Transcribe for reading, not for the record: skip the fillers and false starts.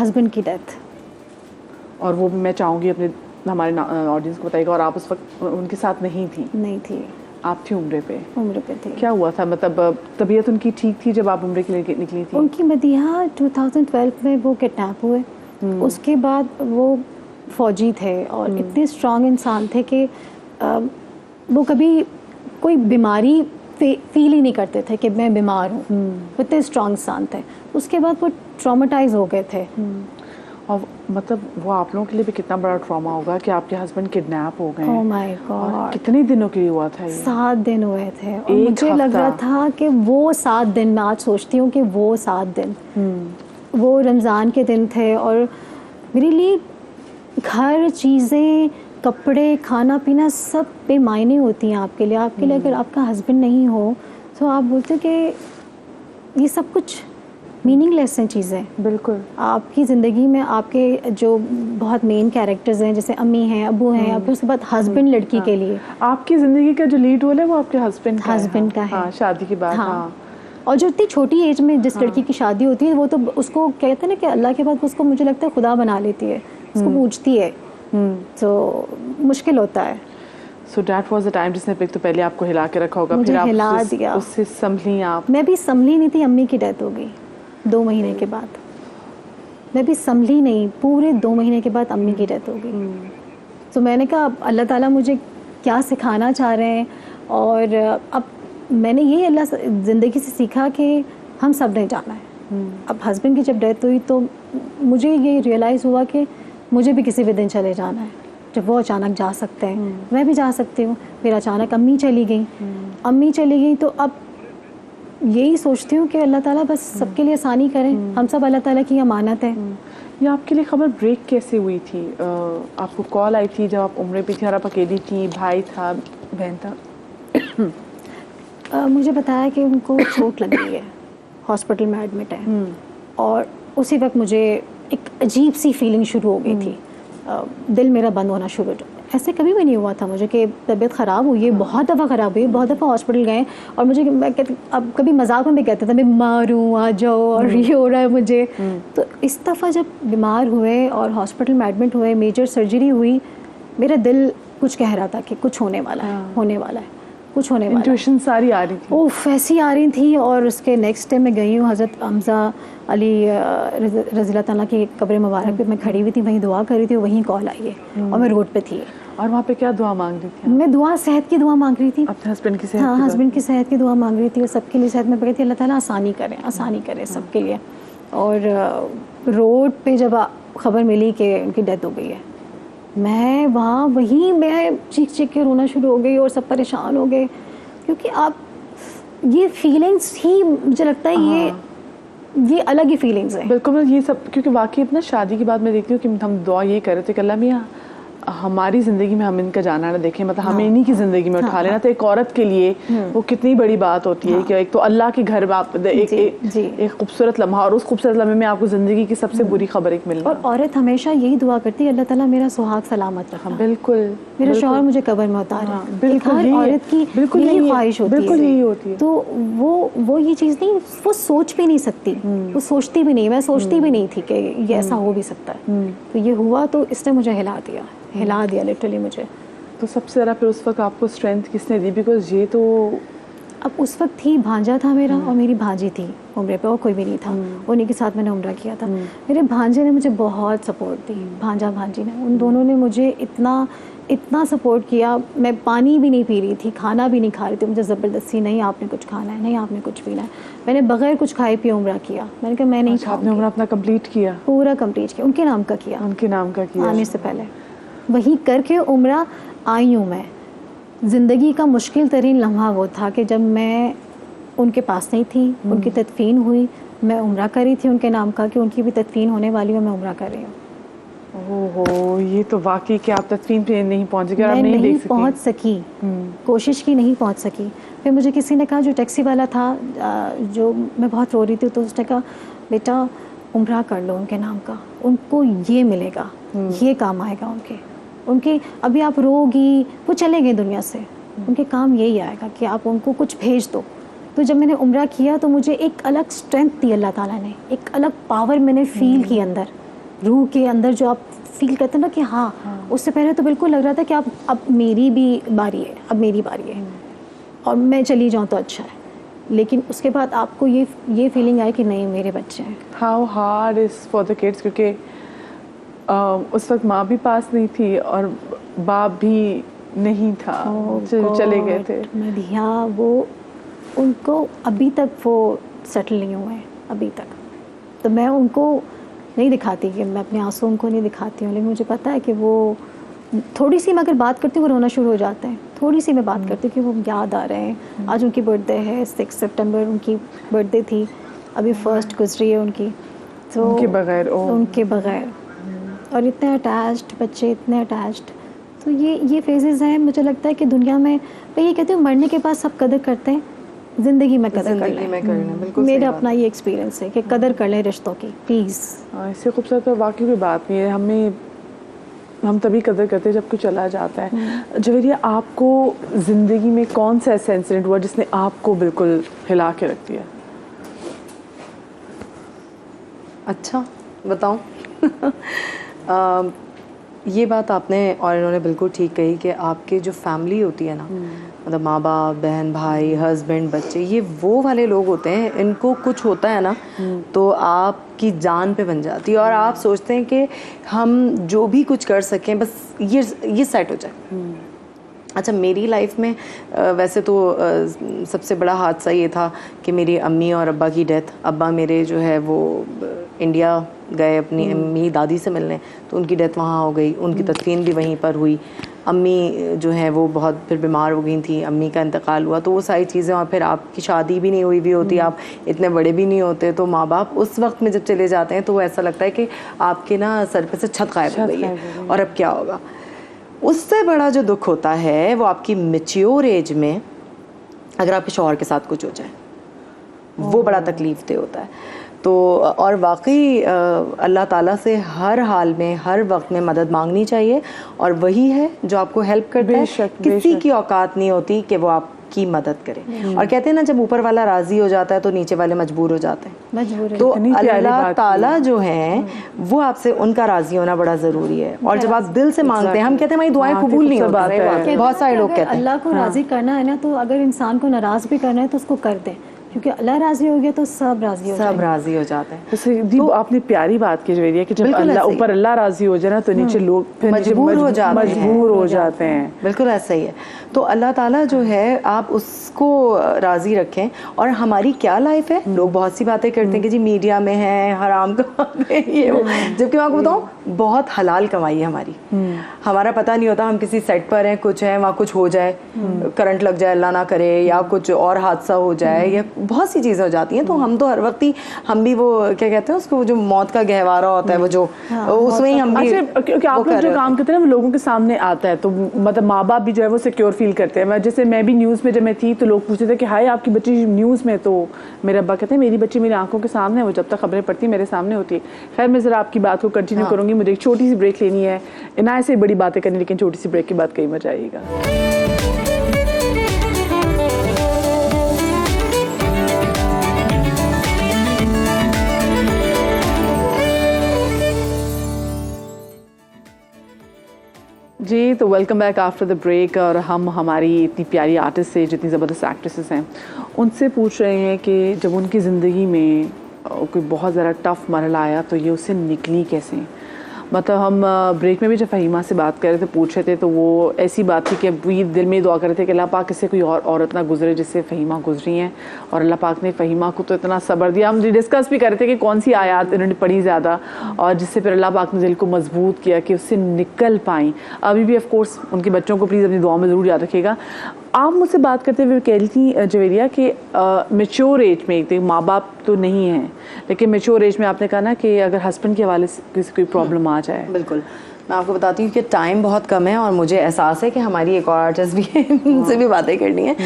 Husband की death. और वो भी मैं चाहूँगी अपने हमारे ऑडियंस को बताइएगा। और आप उस वक्त उनके साथ नहीं थी? नहीं थी। आप थी उम्रे पे? उम्र पे थी। क्या हुआ था, मतलब तबीयत उनकी ठीक थी जब आप उम्रे के लिए निकली थी? उनकी मदीहा 2012 में वो किडनैप हुए। उसके बाद वो फौजी थे और इतने स्ट्रांग इंसान थे कि वो कभी कोई बीमारी फील ही नहीं करते थे कि मैं बीमार हूँ। इतने स्ट्रांग इंसान थे। उसके बाद वो ट्रॉमेटाइज हो गए थे। और मतलब वो आप लोगों के लिए भी कितना बड़ा ट्रॉमा होगा कि आपके हस्बैंड किडनैप हो गए। Oh my God. कितने दिनों के लिए हुआ था ये? 7 दिन हुए थे। और मुझे लग रहा था कि वो 7 दिन, मैं आज सोचती हूँ कि वो 7 दिन, वो रमज़ान के दिन थे और मेरे लिए घर, चीज़ें, कपड़े, खाना पीना सब बेमायने होती हैं आपके लिए। आपके लिए अगर आपका हस्बैंड नहीं हो तो आप बोलते हो कि ये सब कुछ मीनिंगलेस हैं चीज़ें। बिल्कुल। आपकी ज़िंदगी में आपके जो बहुत मेन कैरेक्टर्स हैं, जैसे अम्मी हैं, अबू हैं, और फिर उसके बाद हस्बैंड लड़की के लिए। आपकी ज़िंदगी का जो लीड रोल है वो आपके हस्बैंड का है। हाँ, शादी के बाद। हाँ। और जो इतनी छोटी एज में जिस लड़की की शादी होती है, वो तो उसको कहते हैं ना कि अल्लाह के बाद उसको मुझे लगता है खुदा बना लेती है, उसको पूछती है। तो मुश्किल होता है। So that was the time जिसने पिक तो पहले आपको हिला के रखा होगा, फिर आप हिला दिया। उससे संभली आप? मैं भी संभली नहीं थी, अम्मी की डेथ हो गई 2 महीने के बाद। मैं भी संभली नहीं, पूरे 2 महीने के बाद अम्मी की डेथ हो गई। तो मैंने कहा अल्लाह ताला मुझे क्या सिखाना चाह रहे हैं। और अब मैंने ये अल्लाह ज़िंदगी से सीखा कि हम सब ने जाना है। अब हस्बैंड की जब डेथ हुई तो मुझे ये रियलाइज़ हुआ कि मुझे भी किसी भी दिन चले जाना है। जब वो अचानक जा सकते हैं, मैं भी जा सकती हूँ। फिर अचानक अम्मी चली गई। अम्मी चली गई तो अब यही सोचती हूँ कि अल्लाह ताला बस सबके लिए आसानी करें। हम सब अल्लाह ताला की अमानत है। ये आपके लिए खबर ब्रेक कैसे हुई थी? आपको कॉल आई थी जब आप उम्रे पे थी और आप अकेली थी? भाई था, बहन था? मुझे बताया कि उनको चोट लग गई है, हॉस्पिटल में एडमिट है। और उसी वक्त मुझे एक अजीब सी फीलिंग शुरू हो गई थी। दिल मेरा बंद होना शुरू हो। ऐसे कभी भी नहीं हुआ था मुझे कि तबीयत ख़राब हुई है। बहुत दफ़ा ख़राब हुई, बहुत दफ़ा हॉस्पिटल गए और मुझे, मैं कहती, अब कभी मजाक में भी कहते थे मैं बीमार हूँ, आ जाओ, और ये हो रहा है मुझे। तो इस दफ़ा जब बीमार हुए और हॉस्पिटल में एडमिट हुए, मेजर सर्जरी हुई, मेरा दिल कुछ कह रहा था कि कुछ होने वाला है, होने वाला है, कुछ होने वाला है। इंट्यूशन सारी आ रही थी। ओह, ऐसी आ रही थी। और उसके नेक्स्ट डे मैं गई हूँ हज़रत हमज़ा अली रज़ी अल्लाह ताला की कब्र मुबारक पे मैं खड़ी हुई थी, वहीं दुआ कर रही थी, वहीं कॉल आई है और मैं रोड पे थी। और वहाँ पे क्या दुआ मांग रही थी? मैं दुआ, सेहत की दुआ मांग रही थी, अपने हस्बैंड की सेहत। हाँ, हस्बैंड की सेहत की दुआ मांग रही थी और सबके लिए सेहत में पकड़ी थी। अल्लाह ताला आसानी करें, आसानी करें सबके लिए। और रोड पे जब खबर मिली कि उनकी डेथ हो गई है, मैं वहाँ वहीं मैं चीख चीख के रोना शुरू हो गई और सब परेशान हो गए। क्योंकि आप ये फीलिंग्स ही, मुझे लगता है ये अलग ही फीलिंग्स हैं। बिल्कुल। ये सब क्योंकि वाकई अपना शादी के बाद मैं देखती हूँ कि हम दुआ ये कर रहे थे कि अल्लाह मियाँ हमारी ज़िंदगी में हम इनका जाना ना देखें, मतलब हमें इन्हीं की ज़िंदगी में उठा लेना। तो एक औरत के लिए वो कितनी बड़ी बात होती है कि एक तो अल्लाह के घर में आप एक खूबसूरत लम्हा, और उस खूबसूरत लम्हे में आपको ज़िंदगी की सबसे बुरी खबर एक मिलना। और औरत हमेशा यही दुआ करती है, अल्लाह ताला मेरा सुहाग सलामत रखना। बिल्कुल। मेरा शौहर मुझे कब्र में उतारे। बिल्कुल। हर औरत की यही ख्वाहिश होती है। बिल्कुल यही होती है। तो वो ये चीज़ नहीं, वो सोच भी नहीं सकती, वो सोचती भी नहीं, मैं सोचती भी नहीं थी कि ये ऐसा हो भी सकता है। तो ये हुआ तो इसने मुझे हिला दिया लिटरली मुझे। तो सबसे ज़्यादा फिर उस वक्त आपको स्ट्रेंथ किसने दी? बिकॉज ये तो अब उस वक्त थी, भांजा था मेरा और मेरी भांजी थी उम्रे पे, और कोई भी नहीं था। उन्हीं के साथ मैंने उम्रा किया था। मेरे भांजे ने मुझे बहुत सपोर्ट दी, भांजा भांजी ने, उन दोनों ने मुझे इतना सपोर्ट किया। मैं पानी भी नहीं पी रही थी, खाना भी नहीं खा रही थी। मुझे ज़बरदस्ती, नहीं आपने कुछ खाना है, नहीं आपने कुछ पीना है। मैंने बगैर कुछ खाए पिए उम्रा किया। मैंने कहा मैं नहीं खाऊंगी। आपने उम्रा अपना कंप्लीट किया? पूरा कंप्लीट किया, उनके नाम का किया। उनके नाम का किया आने से पहले वही करके उम्रा आई हूँ मैं। ज़िंदगी का मुश्किल तरीन लम्हा वो था कि जब मैं उनके पास नहीं थी, उनकी तदफीन हुई, मैं उम्रा करी थी उनके नाम का कि उनकी भी तदफीन होने वाली है, मैं उम्रा कर रही हूँ। ओहो, ये तो वाकई कि आप तदफीन पे नहीं पहुँच गए, आप नहीं पहुँच सकी, कोशिश की, नहीं पहुँच सकी। फिर मुझे किसी ने कहा, जो टैक्सी वाला था, जो मैं बहुत रो रही थी, तो उसने कहा बेटा उम्रा कर लो उनके नाम का, उनको ये मिलेगा, ये काम आएगा उनके अभी आप रोगी, वो चले गए दुनिया से, उनके काम यही आएगा कि आप उनको कुछ भेज दो। तो जब मैंने उम्रा किया तो मुझे एक अलग स्ट्रेंथ दी अल्लाह ताला ने, एक अलग पावर मैंने फील की अंदर रूह के अंदर जो आप फील करते हैं ना कि हाँ, उससे पहले तो बिल्कुल लग रहा था कि अब मेरी भी बारी है, अब मेरी बारी है और मैं चली जाऊँ तो अच्छा है। लेकिन उसके बाद आपको ये फीलिंग आई कि नहीं, मेरे बच्चे हैं। How hard is for the kids, क्योंकि उस वक्त माँ भी पास नहीं थी और बाप भी नहीं था, चले गए थे। मदिया, वो उनको अभी तक वो सेटल नहीं हुए हैं अभी तक। तो मैं उनको नहीं दिखाती, कि मैं अपने आंसू उनको नहीं दिखाती हूँ, लेकिन मुझे पता है कि वो थोड़ी सी मैं अगर बात करती हूँ वो रोना शुरू हो जाते हैं। थोड़ी सी मैं बात करती हूँ कि वो याद आ रहे हैं। आज उनकी बर्थडे है, 6 सितंबर उनकी बर्थडे थी, अभी 1 गुजरी है उनकी। तो उनके बगैर और इतने अटैच्ड बच्चे, इतने अटैच्ड। तो ये फेजेस हैं। मुझे लगता है कि दुनिया में, मैं ये कहती हूँ, मरने के बाद सब कदर करते हैं, ज़िंदगी में कदर कर लें। मेरा अपना ये एक्सपीरियंस है कि कदर कर लें रिश्तों की, प्लीज़। इससे खूबसूरत तो वाकई कोई बात नहीं है। हम तभी कदर करते हैं जब कोई चला जाता है। जवेरिया, आपको ज़िंदगी में कौन सा ऐसा इंसिडेंट हुआ जिसने आपको बिल्कुल हिला के रख दिया? अच्छा, बताऊं? ये बात आपने और इन्होंने बिल्कुल ठीक कही कि आपके जो फैमिली होती है ना, मतलब माँ बाप, बहन भाई, हस्बैंड, बच्चे, ये वो वाले लोग होते हैं, इनको कुछ होता है ना तो आपकी जान पे बन जाती है और आप सोचते हैं कि हम जो भी कुछ कर सकें बस ये सेट हो जाए। अच्छा, मेरी लाइफ में वैसे तो सबसे बड़ा हादसा ये था कि मेरी अम्मी और अब्बा की डेथ। अब्बा मेरे जो है वो इंडिया गए अपनी अम्मी दादी से मिलने, तो उनकी डेथ वहाँ हो गई, उनकी तदफीन भी वहीं पर हुई। अम्मी जो है वो बहुत फिर बीमार हो गई थी, अम्मी का इंतकाल हुआ, तो वो सारी चीज़ें। और फिर आपकी शादी भी नहीं हुई भी होती, आप इतने बड़े भी नहीं होते, तो माँ बाप उस वक्त में जब चले जाते हैं तो वो ऐसा लगता है कि आपके ना सर पे से छत गायब हो गई है और अब क्या होगा। उससे बड़ा जो दुख होता है वो आपकी मैच्योर एज में अगर आपके शौहर के साथ कुछ हो जाए, वो बड़ा तकलीफ दे होता है। तो और वाकई अल्लाह ताला से हर हाल में, हर वक्त में मदद मांगनी चाहिए और वही है जो आपको हेल्प करता है। किसी की औकात नहीं होती कि वो आपकी मदद करे। और कहते हैं ना, जब ऊपर वाला राजी हो जाता है तो नीचे वाले मजबूर हो जाते हैं। तो अल्लाह ताला जो है वो आपसे, उनका राजी होना बड़ा ज़रूरी है। और जब आप दिल से मांगते हैं, हम कहते हैं हमारी दुआएं कबूल नहीं होती, बहुत सारे लोग कहते हैं। अल्लाह को राजी करना है ना, तो अगर इंसान को नाराज़ भी करना है तो उसको कर दें, क्योंकि अल्लाह राजी हो गया तो सब राजी हो जाते हैं। तो आपने प्यारी बात की जवेरिया कि जब ऊपर अल्लाह राजी हो जाए ना तो नीचे लोग मजबूर हो जाते हैं। बिल्कुल ऐसा ही है। तो अल्लाह ताला जो है आप उसको राजी रखें। और हमारी क्या लाइफ है, लोग बहुत सी बातें करते हैं कि जी मीडिया में है, हराम कमाते हैं, ये वो, जबकि मैं आपको बताऊँ बहुत हलाल कमाई है हमारी। हमारा पता नहीं होता, हम किसी सेट पर हैं, कुछ है, वहाँ कुछ हो जाए, करंट लग जाए अल्लाह ना करे, या कुछ और हादसा हो जाए, या बहुत सी चीज़ें हो जाती हैं। तो हम तो हर वक्त ही, हम भी वो क्या कहते हैं उसको, जो मौत का गहवारा होता है वो जो उसमें ही हम भी, क्योंकि आप लोग जो काम करते हैं ना वो लोगों के सामने आता है, तो मतलब माँ बाप भी जो है वो सिक्योर फील करते हैं। जैसे मैं भी न्यूज़ में जब मैं थी तो लोग पूछते थे कि हाय आपकी बच्ची न्यूज़ में, तो मेरे अब्बा कहते हैं मेरी बच्ची मेरी आंखों के सामने है, वो जब तक खबरें पढ़ती मेरे सामने होती है। खैर, मैं ज़रा आपकी बात को कंटिन्यू करूँगी, मुझे एक छोटी सी ब्रेक लेनी है। इना ऐसे बड़ी बातें करनी, लेकिन छोटी सी ब्रेक के बाद कहीं मजा आएगा। जी, तो welcome back after the break. और हम हमारी इतनी प्यारी आर्टिस्ट से, जितनी ज़बरदस्त एक्ट्रेसेस हैं, उनसे पूछ रहे हैं कि जब उनकी ज़िंदगी में कोई बहुत ज़्यादा टफ मरहला आया तो ये उससे निकली कैसे। मतलब हम ब्रेक में भी जब फ़हीमा से बात कर रहे थे, पूछ रहे थे, तो वो ऐसी बात थी कि अभी दिल में दुआ कर रहे थे कि अल्लाह पाक इससे कोई और औरत ना गुजरे जिससे फ़हीमा गुजरी हैं। और अल्लाह पाक ने फ़हीमा को तो इतना सब्र दिया। हम डिस्कस भी कर रहे थे कि कौन सी आयत इन्होंने पढ़ी ज़्यादा, और जिससे फिर अल्लाह पाक ने दिल को मजबूत किया कि उससे निकल पाई। अभी भी ऑफ कोर्स उनके बच्चों को प्लीज़ अपनी दुआ में ज़रूर याद रखिएगा। आप मुझसे बात करते हुए कह रही थी जवेरिया कि मैच्योर एज में, एक माँ बाप तो नहीं हैं, लेकिन मैच्योर एज में आपने कहा ना कि अगर हस्बैंड के हवाले से किसी कोई प्रॉब्लम आ जाए। बिल्कुल, मैं आपको बताती हूँ कि टाइम बहुत कम है और मुझे एहसास है कि हमारी एक और आर्टिस्ट भी है, उनसे भी बातें करनी है।